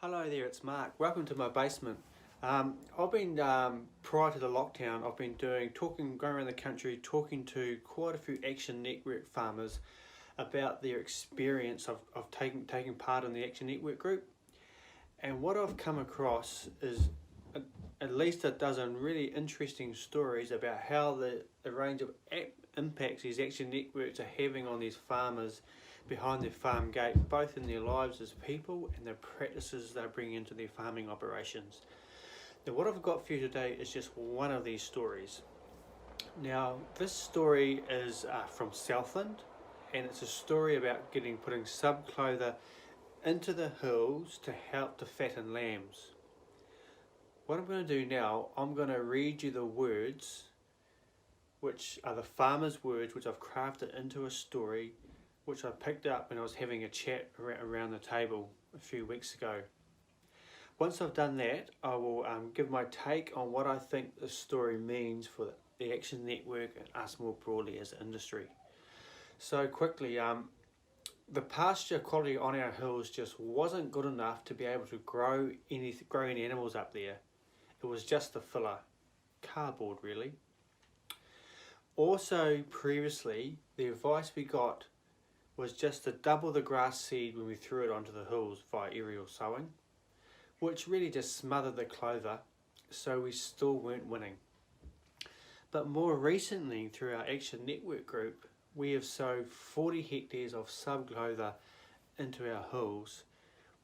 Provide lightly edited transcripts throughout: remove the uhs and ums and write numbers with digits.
Hello there, it's Mark. Welcome to my basement. I've been, prior to the lockdown, I've been going around the country talking to quite a few Action Network farmers about their experience of taking part in the Action Network group. And what I've come across is at least a dozen really interesting stories about how the range of impacts these Action Networks are having on these farmers behind their farm gate, both in their lives as people and the practices they're bringing into their farming operations. Now what I've got for you today is just one of these stories. Now this story is from Southland, and it's a story about putting subclother into the hills to help to fatten lambs. What I'm going to do now, I'm going to read you the words, which are the farmer's words, which I've crafted into a story, which I picked up when I was having a chat around the table a few weeks ago. Once I've done that, I will give my take on what I think the story means for the Action Network and us more broadly as an industry. So quickly, the pasture quality on our hills just wasn't good enough to be able to grow any animals up there. It was just a filler, cardboard really. Also previously, the advice we got was just to double the grass seed when we threw it onto the hills via aerial sowing, which really just smothered the clover, so we still weren't winning. But more recently, through our Action Network group, we have sowed 40 hectares of subclother into our hills.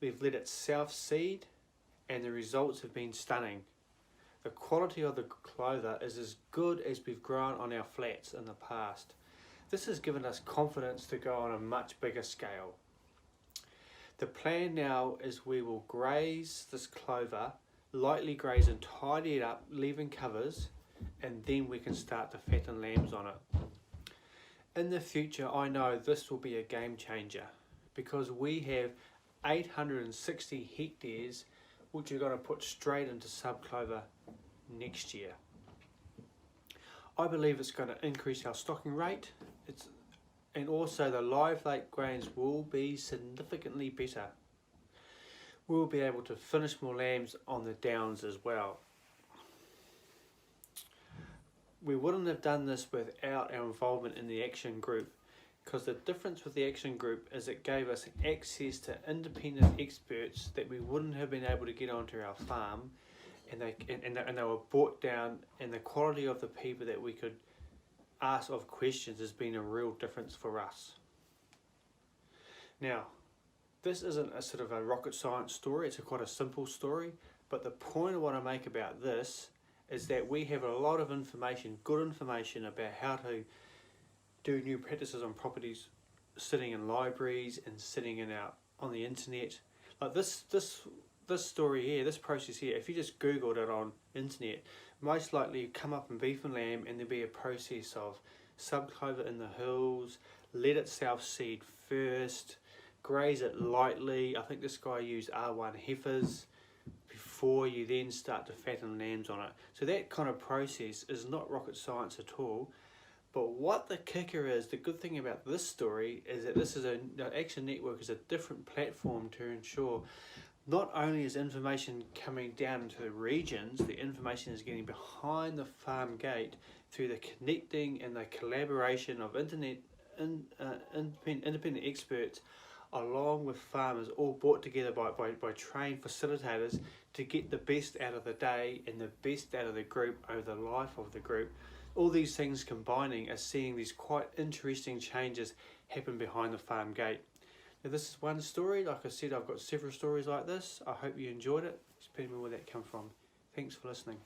We've let it self-seed and the results have been stunning. The quality of the clover is as good as we've grown on our flats in the past. This has given us confidence to go on a much bigger scale. The plan now is we will graze this clover, lightly graze and tidy it up, leaving covers, and then we can start to fatten lambs on it. In the future, I know this will be a game changer because we have 860 hectares which we're going to put straight into subclover next year. I believe it's going to increase our stocking rate, and also the live weight grains will be significantly better. We'll be able to finish more lambs on the downs as well. We wouldn't have done this without our involvement in the Action Group, because the difference with the Action Group is it gave us access to independent experts that we wouldn't have been able to get onto our farm, and they were brought down, and the quality of the people that we could ask of questions has been a real difference for us. Now, this isn't a sort of a rocket science story, it's quite a simple story, but the point I want to make about this is that we have a lot of information, good information about how to do new practices on properties, sitting in libraries and sitting on the internet. Like this story here, this process here, if you just googled it on internet, most likely you come up in beef and lamb and there'll be a process of subclover in the hills, let it self-seed first, graze it lightly. I think this guy used R1 heifers before you then start to fatten lambs on it. So that kind of process is not rocket science at all. But what the kicker is, the good thing about this story is that the Action Network is a different platform to ensure not only is information coming down into the regions, the information is getting behind the farm gate through the connecting and the collaboration of independent experts along with farmers, all brought together by trained facilitators to get the best out of the day and the best out of the group over the life of the group. All these things combining are seeing these quite interesting changes happen behind the farm gate. Now this is one story. Like I said, I've got several stories like this. I hope you enjoyed it. Just tell me where that come from. Thanks for listening.